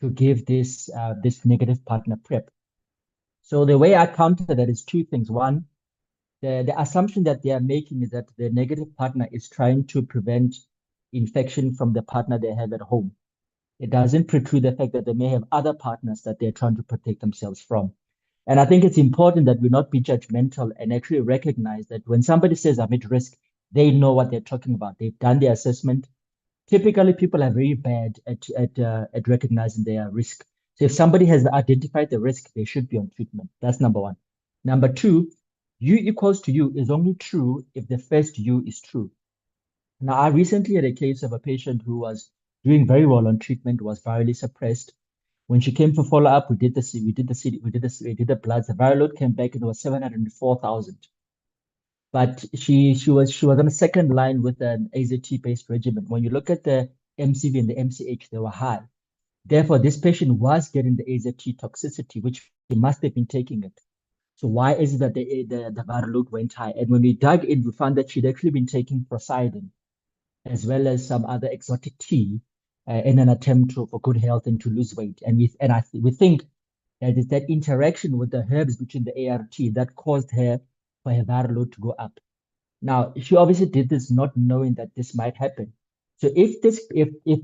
to give this negative partner PrEP. So the way I counter that is two things. One, the assumption that they are making is that the negative partner is trying to prevent infection from the partner they have at home. It doesn't preclude the fact that they may have other partners that they're trying to protect themselves from. And I think it's important that we not be judgmental and actually recognize that when somebody says I'm at risk, they know what they're talking about. They've done the assessment. Typically, people are very bad at recognizing their risk. So if somebody has identified the risk, they should be on treatment. That's number one. Number two, U equals to U is only true if the first U is true. Now, I recently had a case of a patient who was doing very well on treatment, was virally suppressed. When she came for follow-up, we did the bloods. The viral load came back and it was 704,000. But she was on a second line with an AZT-based regimen. When you look at the MCV and the MCH, they were high. Therefore, this patient was getting the AZT toxicity, which she must have been taking it. So why is it that the viral load went high? And when we dug in, we found that she'd actually been taking Poseidon, as well as some other exotic tea, in an attempt for good health and to lose weight. And we think that it's that interaction with the herbs between the ART that caused her for her viral load to go up. Now, she obviously did this not knowing that this might happen. So if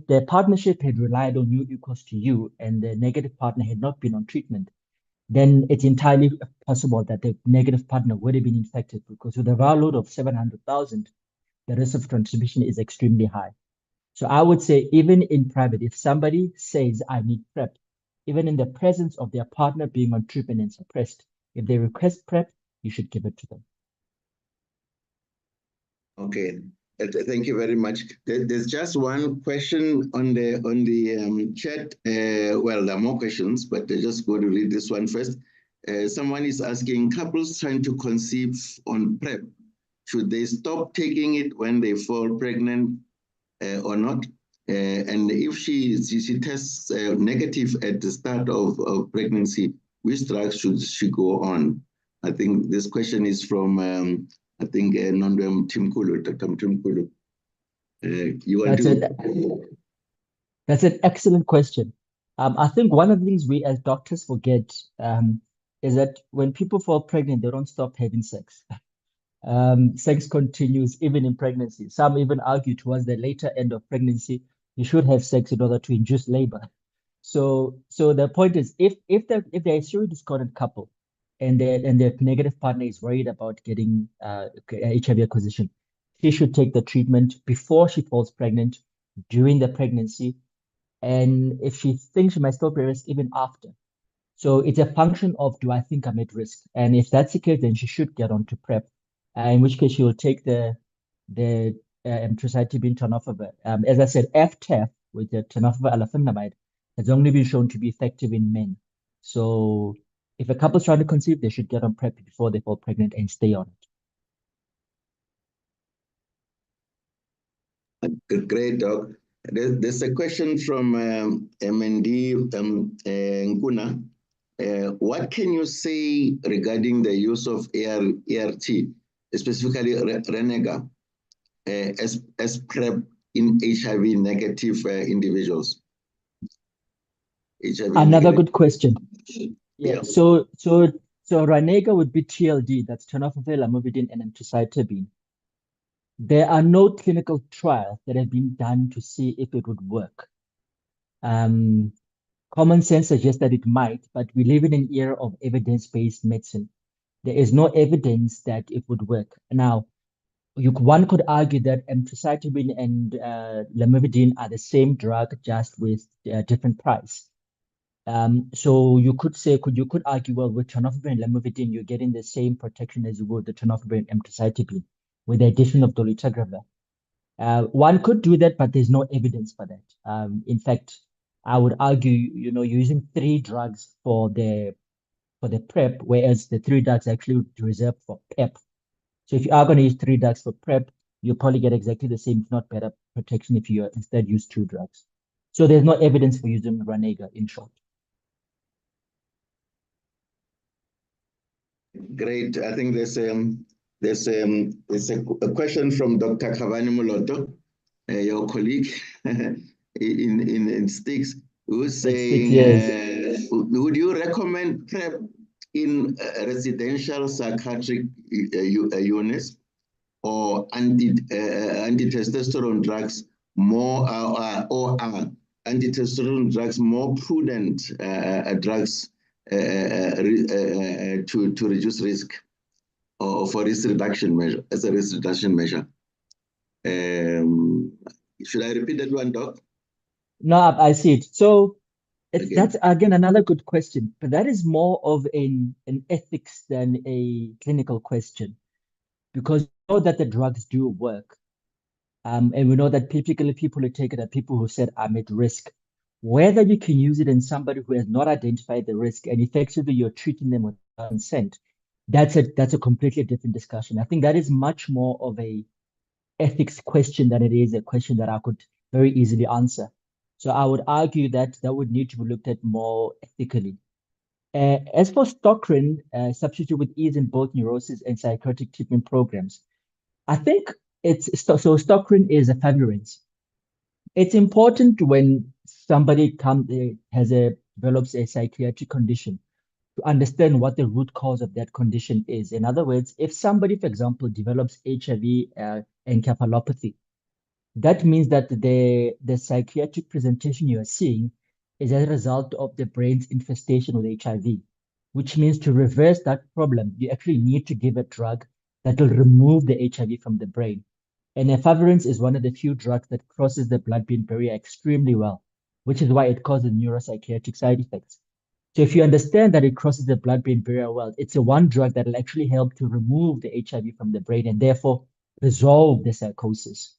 the partnership had relied on U equals to U and the negative partner had not been on treatment, then it's entirely possible that the negative partner would have been infected, because with a viral load of 700,000, the risk of transmission is extremely high. So I would say, even in private, if somebody says, I need PrEP, even in the presence of their partner being on treatment and suppressed, if they request PrEP, you should give it to them. Okay, thank you very much. There's just one question on the chat. Well, there are more questions, but I just go to read this one first. Someone is asking, couples trying to conceive on PrEP, should they stop taking it when they fall pregnant or not? And if she tests negative at the start of pregnancy, which drugs should she go on? I think this question is from, I think, Nondwem Timkulu, Dr. Timkulu. You want That's an excellent question. I think one of the things we as doctors forget is that when people fall pregnant, they don't stop having sex. Sex continues even in pregnancy. Some even argue towards the later end of pregnancy, you should have sex in order to induce labor. So the point is, if they're a serious discordant couple and their negative partner is worried about getting HIV acquisition, she should take the treatment before she falls pregnant, during the pregnancy, and if she thinks she might still be at risk, even after. So it's a function of, do I think I'm at risk? And if that's the case, then she should get onto PrEP, in which case she will take the emtricitabine tenofovir. As I said, FTEF with the tenofovir alafenamide has only been shown to be effective in men. So if a couple's trying to conceive, they should get on PrEP before they fall pregnant and stay on it. Great, Doc. There's a question from MND Nkuna. What can you say regarding the use of ART, specifically Renega, as PrEP in HIV negative individuals? HIV Another negative. good question. Yeah. So Ranega would be TLD, that's tenofovir, lamivudine, and emtricitabine. There are no clinical trials that have been done to see if it would work. Common sense suggests that it might, but we live in an era of evidence-based medicine. There is no evidence that it would work. Now, one could argue that emtricitabine and lamivudine are the same drug, just with a different price. So you could argue, well, with tenofovir and lamivudine, you're getting the same protection as you would the tenofovir and emtricitabine, with the addition of dolutegravir. One could do that, but there's no evidence for that. In fact, I would argue, you're using 3 drugs for the PrEP, whereas the 3 drugs are actually reserved for PEP. So if you are going to use 3 drugs for PrEP, you'll probably get exactly the same, if not better, protection if you instead use 2 drugs. So there's no evidence for using Ranega, in short. Great. I think there's a question from Dr. Kavani Moloto, your colleague in Sticks, who's saying, Yes. would you recommend PrEP in residential psychiatric units, or anti-testosterone drugs more, or are anti-testosterone drugs more prudent drugs to reduce risk, or for risk reduction measure, as a risk reduction measure? Should I repeat that one, Doc? No, I see it. So Okay. that's again another good question, but that is more of an ethics than a clinical question, because we know that the drugs do work. And we know that typically people who take it are people who said, I'm at risk. Whether you can use it in somebody who has not identified the risk and effectively you're treating them without consent, that's a completely different discussion. I think that is much more of a ethics question than it is a question that I could very easily answer. So I would argue that that would need to be looked at more ethically. As for Stockrin, substitute with ease in both neurosis and psychotic treatment programs, I think so. Stockrin is a efavirenz. It's important when somebody develops a psychiatric condition to understand what the root cause of that condition is. In other words, if somebody, for example, develops HIV encephalopathy, that means that the psychiatric presentation you are seeing is as a result of the brain's infestation with HIV, which means to reverse that problem, you actually need to give a drug that will remove the HIV from the brain. And efavirenz is one of the few drugs that crosses the blood-brain barrier extremely well, which is why it causes neuropsychiatric side effects. So if you understand that it crosses the blood-brain barrier well, it's a one drug that will actually help to remove the HIV from the brain and therefore resolve the psychosis.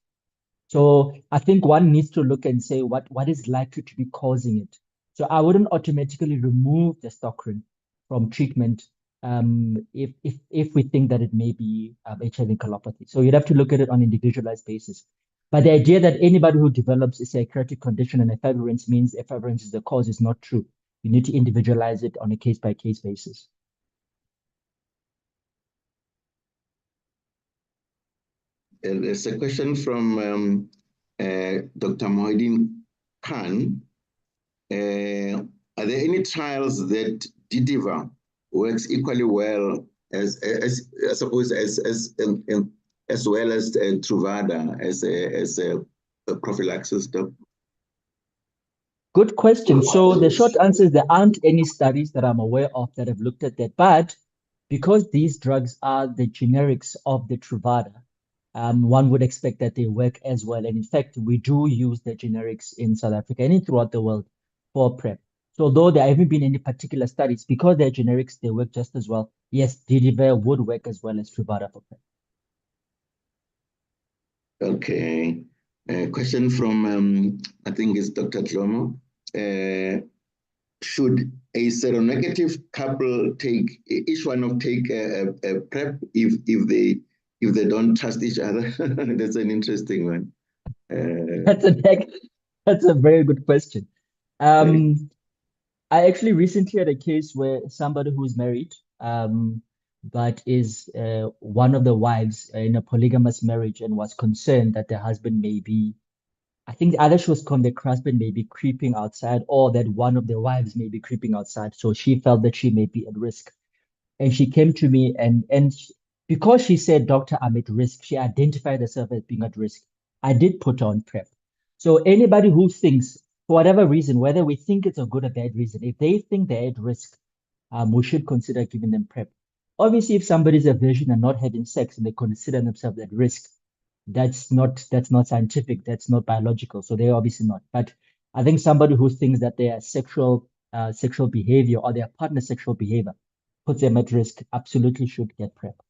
So I think one needs to look and say what is likely to be causing it. So I wouldn't automatically remove the Stockrin from treatment if we think that it may be HIV encephalopathy. So you'd have to look at it on an individualized basis. But the idea that anybody who develops a psychiatric condition and efavirenz means efavirenz is the cause is not true. You need to individualize it on a case-by-case basis. There's a question from Dr. Moeketsi Mathe. Are there any trials that Didiva works equally well as I suppose as well as Truvada as a prophylaxis? Good question. So the short answer is there aren't any studies that I'm aware of that have looked at that. But because these drugs are the generics of the Truvada, one would expect that they work as well. And in fact, we do use the generics in South Africa and throughout the world for PrEP. So although there haven't been any particular studies, because they're generics, they work just as well. Yes, Didivir would work as well as Truvada for PrEP. Okay. Question from, I think it's Dr. Tlomo. Should a seronegative couple take each one of take a PrEP if they don't trust each other? That's an interesting one. That's a very good question. I actually recently had a case where somebody who's married, but is one of the wives in a polygamous marriage and was concerned that the husband may be, I think either she was concerned the husband may be creeping outside or that one of the wives may be creeping outside. So she felt that she may be at risk. And she came to me because she said, Doctor, I'm at risk, she identified herself as being at risk. I did put her on PrEP. So anybody who thinks, for whatever reason, whether we think it's a good or bad reason, if they think they're at risk, we should consider giving them PrEP. Obviously, if somebody's a virgin and not having sex and they consider themselves at risk, that's not scientific, that's not biological. So they're obviously not. But I think somebody who thinks that their sexual behavior or their partner's sexual behavior puts them at risk absolutely should get PrEP.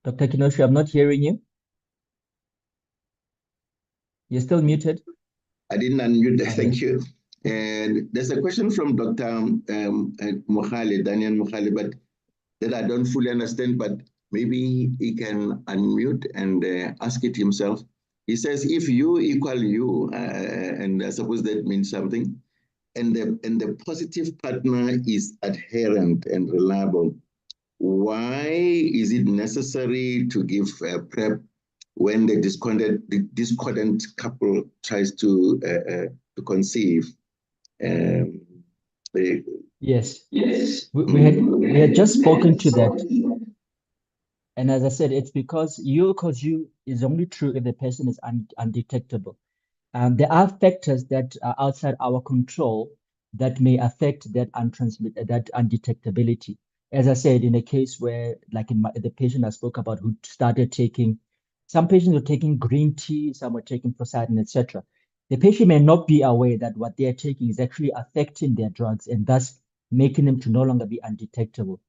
Dr. Kinoshi, I'm not hearing you. You're still muted. I didn't unmute. Thank you. And there's a question from Dr. Moeketsi, Daniel Moeketsi, but that I don't fully understand, but maybe he can unmute and ask it himself. He says, if you equal you, and I suppose that means something, and the positive partner is adherent and reliable, why is it necessary to give PrEP when the discordant couple tries to conceive? Yes. We had just spoken to that. And as I said, it's because you is only true if the person is undetectable. There are factors that are outside our control that may affect that undetectability. As I said, in a case where, like the patient I spoke about who started taking, some patients were taking green tea, some were taking Poseidon, etc. The patient may not be aware that what they are taking is actually affecting their drugs and thus making them to no longer be undetectable.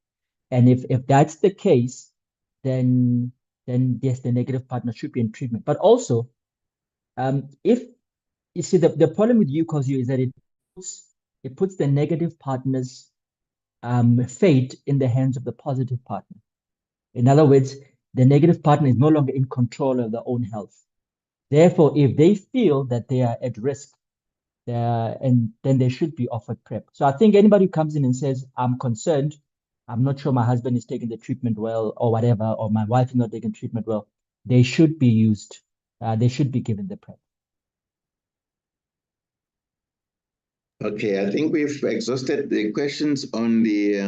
And if that's the case, then yes, the negative partner should be in treatment. But also, if you see the problem with UCOSU is that it puts the negative partner's fate in the hands of the positive partner. In other words, the negative partner is no longer in control of their own health. Therefore, if they feel that they are at risk, and then they should be offered PrEP. So I think anybody who comes in and says, I'm concerned, I'm not sure my husband is taking the treatment well or whatever, or my wife is not taking treatment well, they should be used. They should be given the PrEP. Okay, I think we've exhausted the questions on the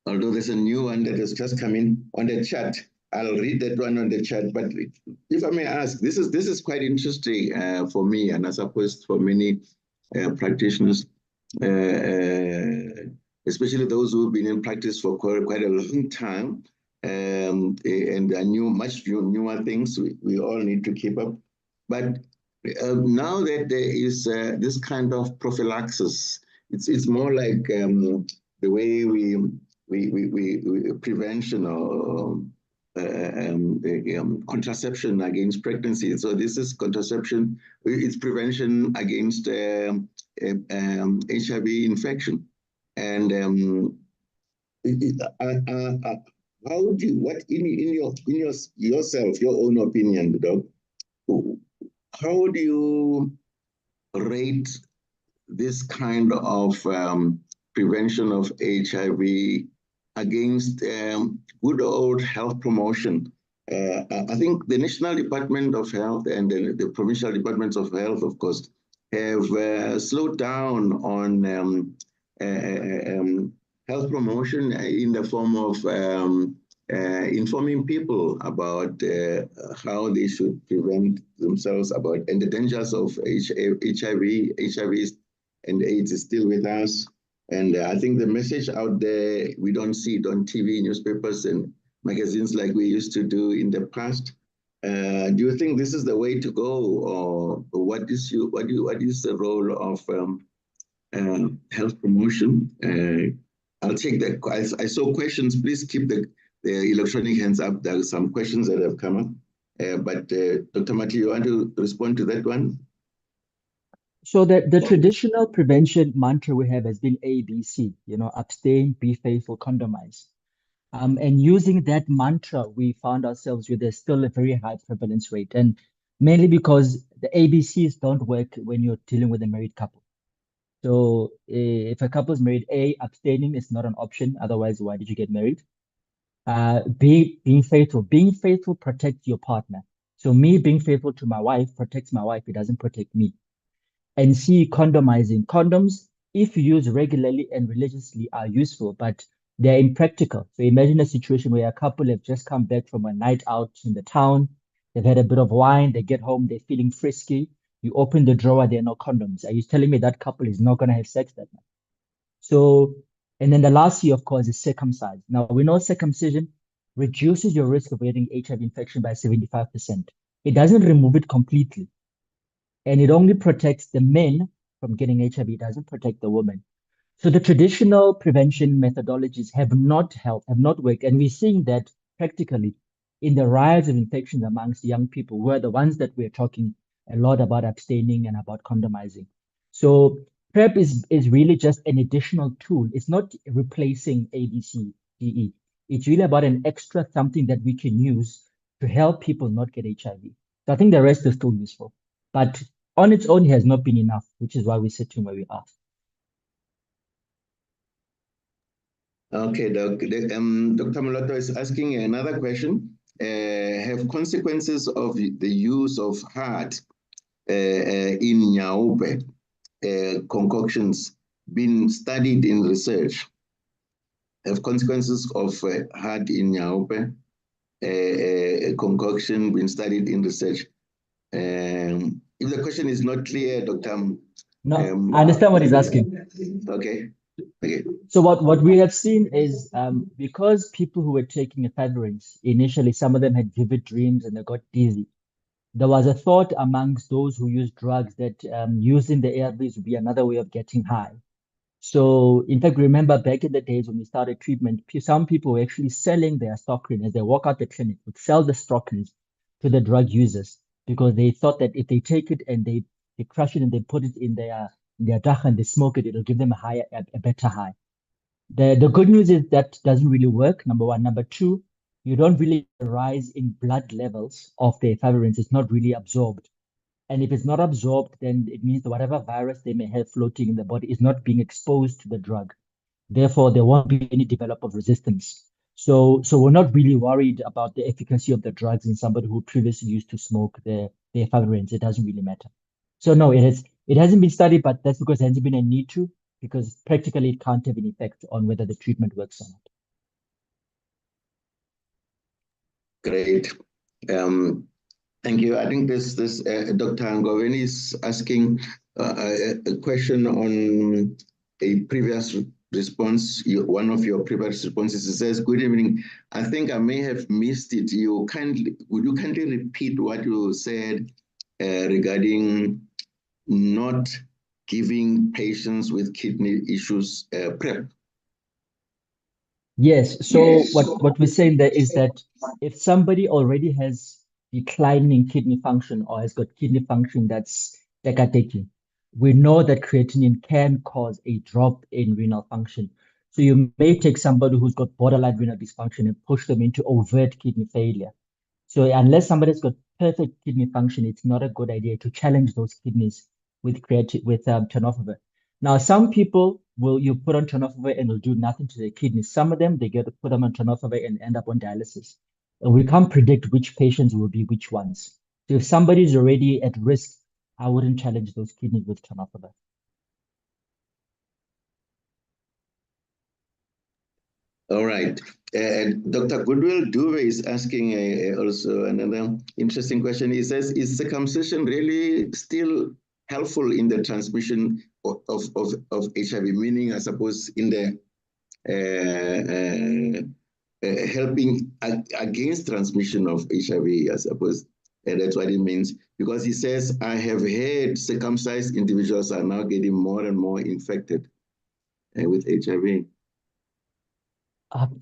although there's a new one that has just come in on the chat. I'll read that one on the chat. But if I may ask, this is quite interesting for me, and I suppose for many practitioners, especially those who've been in practice for quite a long time, and are much newer things. We all need to keep up. But now that there is this kind of prophylaxis, it's more like the way we prevention or contraception against pregnancy. So this is contraception, it's prevention against HIV infection. And how do you, what in yourself, your own opinion, Doc, how do you rate this kind of prevention of HIV against good old health promotion? I think the National Department of Health and the provincial departments of health, of course, have slowed down on health promotion in the form of informing people about how they should prevent themselves about and the dangers of HIV. HIV and AIDS is still with us. And I think the message out there, we don't see it on TV, newspapers, and magazines like we used to do in the past. Do you think this is the way to go, or what is the role of health promotion? I'll take that. I saw questions. Please keep the electronic hands up. There are some questions that have come up. But Dr. Mathe, you want to respond to that one? So the traditional prevention mantra we have has been ABC, abstain, be faithful, condomize. And using that mantra, we found ourselves with still a very high prevalence rate, and mainly because the ABCs don't work when you're dealing with a married couple. So if a couple is married, abstaining is not an option. Otherwise, why did you get married? Being faithful. Being faithful protects your partner. So me being faithful to my wife protects my wife. It doesn't protect me. And C, condomizing. Condoms, if used regularly and religiously, are useful, but they're impractical. So imagine a situation where a couple have just come back from a night out in the town. They've had a bit of wine. They get home. They're feeling frisky. You open the drawer. There are no condoms. Are you telling me that couple is not going to have sex that night? So, and then the last C, of course, is circumcised. Now, we know circumcision reduces your risk of getting HIV infection by 75%. It doesn't remove it completely, and it only protects the men from getting HIV. It doesn't protect the women. So the traditional prevention methodologies have not helped, have not worked. And we're seeing that practically in the rise of infections amongst young people, who are the ones that we're talking a lot about abstaining and about condomizing. So PrEP is really just an additional tool. It's not replacing ABCDE. It's really about an extra something that we can use to help people not get HIV. So I think the rest is still useful. But on its own, it has not been enough, which is why we're sitting where we are. Okay, Dr. Moloto is asking another question. Have consequences of the use of HAART in Nyaope concoctions been studied in research? Have consequences of HAART in Nyaope concoction been studied in research? If the question is not clear, Dr. No, I understand what he's asking. Okay. Okay. So what we have seen is because people who were taking ephedrines, initially some of them had vivid dreams and they got dizzy. There was a thought amongst those who use drugs that using the ARVs would be another way of getting high. So in fact, remember back in the days when we started treatment, some people were actually selling their Stockrine as they walk out the clinic, would sell the Stockrines to the drug users because they thought that if they take it and they crush it and they put it in their dach and they smoke it, it'll give them a better high. The good news is that doesn't really work, number one. Number two, you don't really rise in blood levels of the ephedrines. It's not really absorbed. And if it's not absorbed, then it means that whatever virus they may have floating in the body is not being exposed to the drug. Therefore, there won't be any develop of resistance. So we're not really worried about the efficacy of the drugs in somebody who previously used to smoke the ephedrines. It doesn't really matter. So no, it hasn't been studied, but that's because there hasn't been a need to, because practically it can't have an effect on whether the treatment works or not. Great. Thank you. I think this Dr. Ngoveni is asking a question on a previous response. One of your previous responses. It says, "Good evening. I think I may have missed it. Would you kindly repeat what you said regarding not giving patients with kidney issues PrEP?" Yes. So what we're saying there is that if somebody already has declining kidney function or has got kidney function that's decading, we know that creatinine can cause a drop in renal function. So you may take somebody who's got borderline renal dysfunction and push them into overt kidney failure. So unless somebody's got perfect kidney function, it's not a good idea to challenge those kidneys with tenofovir. Now, some people you put on tenofovir and it'll do nothing to their kidneys. Some of them, they get to put them on tenofovir and end up on dialysis. And we can't predict which patients will be which ones. So if somebody's already at risk, I wouldn't challenge those kidneys with tenofovir. All right. Dr. Goodwill Duve is asking also another interesting question. He says, is circumcision really still helpful in the transmission of HIV, meaning, I suppose, in the helping against transmission of HIV, I suppose. That's what it means. Because he says, I have heard circumcised individuals are now getting more and more infected with HIV.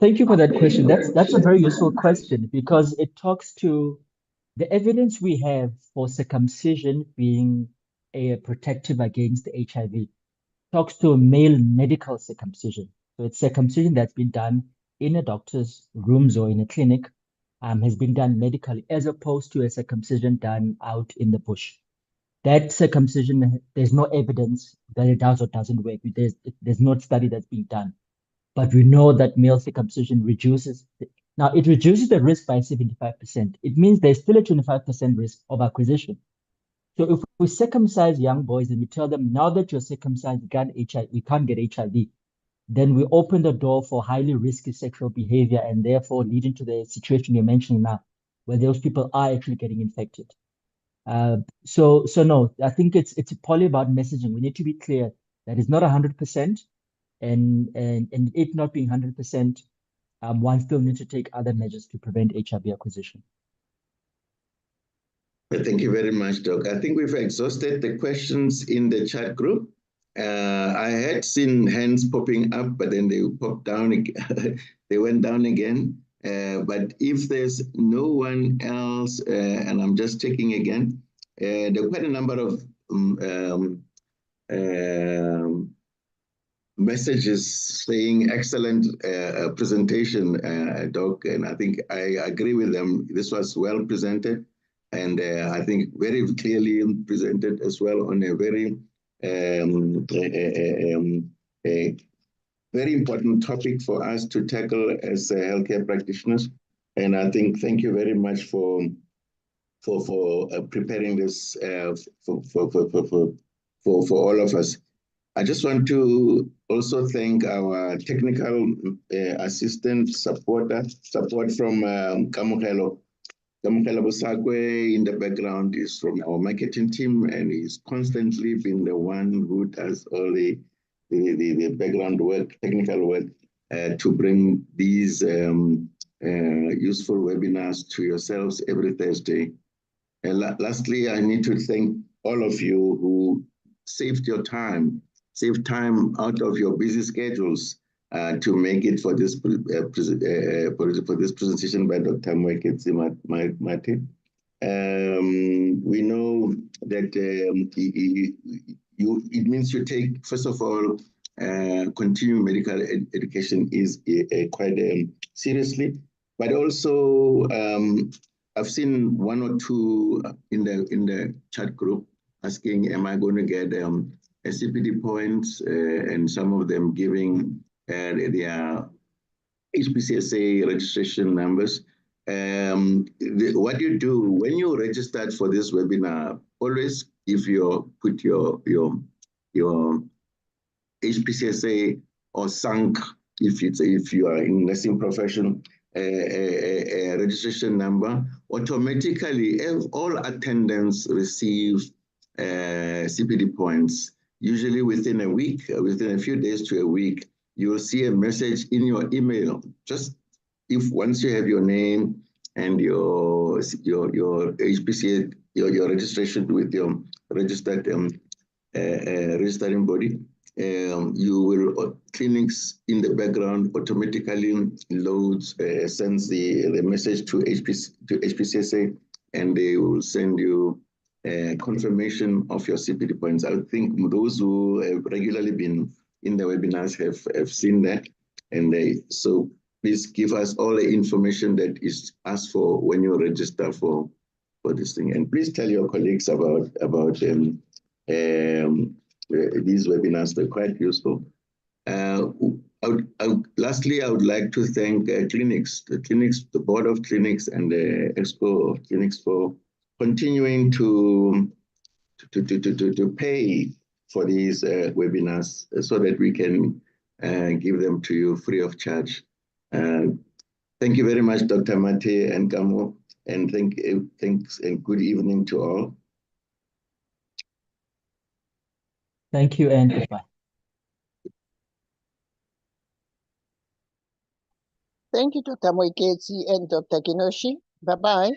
Thank you for that question. That's a very useful question because it talks to the evidence we have for circumcision being a protective against HIV. Talks to male medical circumcision. So it's circumcision that's been done in a doctor's rooms or in a clinic, has been done medically, as opposed to a circumcision done out in the bush. That circumcision, there's no evidence that it does or doesn't work. There's no study that's been done. But we know that male circumcision reduces, now it reduces the risk by 75%. It means there's still a 25% risk of acquisition. So if we circumcise young boys and we tell them, now that you're circumcised, you can't get HIV, then we open the door for highly risky sexual behavior and therefore leading to the situation you're mentioning now, where those people are actually getting infected. So no, I think it's probably about messaging. We need to be clear that it's not 100%, and it not being 100%, one still needs to take other measures to prevent HIV acquisition. Thank you very much, Doc. I think we've exhausted the questions in the chat group. I had seen hands popping up, but then they popped down. They went down again. But if there's no one else, and I'm just checking again, there are quite a number of messages saying excellent presentation, Doc, and I think I agree with them. This was well presented, and I think very clearly presented as well on a very very important topic for us to tackle as healthcare practitioners. And I think thank you very much for preparing this for all of us. I just want to also thank our technical assistant support from Kamukelo. Kamukelo Busakwe in the background is from our marketing team, and he's constantly been the one who does all the background work, technical work, to bring these useful webinars to yourselves every Thursday. And lastly, I need to thank all of you who saved time out of your busy schedules to make it for this presentation by Dr. Moeketsi Mathe. We know that it means you take, first of all, continuing medical education is quite seriously, but also I've seen one or two in the chat group asking, am I going to get CPD points, and some of them giving their HPCSA registration numbers. What you do when you registered for this webinar, always if you put your HPCSA or SANC, if you are in nursing profession, a registration number, automatically all attendants receive CPD points. Usually within a week, within a few days to a week, you will see a message in your email. Just once you have your name and your HPCA, your registration with your registered registering body, you will clinics in the background automatically loads sends the message to HPCSA, and they will send you confirmation of your CPD points. I think those who have regularly been in the webinars have seen that, and so please give us all the information that is asked for when you register for this thing, and please tell your colleagues about these webinars. They're quite useful. Lastly, I would like to thank the board of clinics and the expo of clinics for continuing to pay for these webinars so that we can give them to you free of charge. Thank you very much, Dr. Mathe and Kamo, and thanks and good evening to all. Thank you and goodbye. Thank you, Dr. Moeketsi and Dr. Kinoshi. Bye-bye.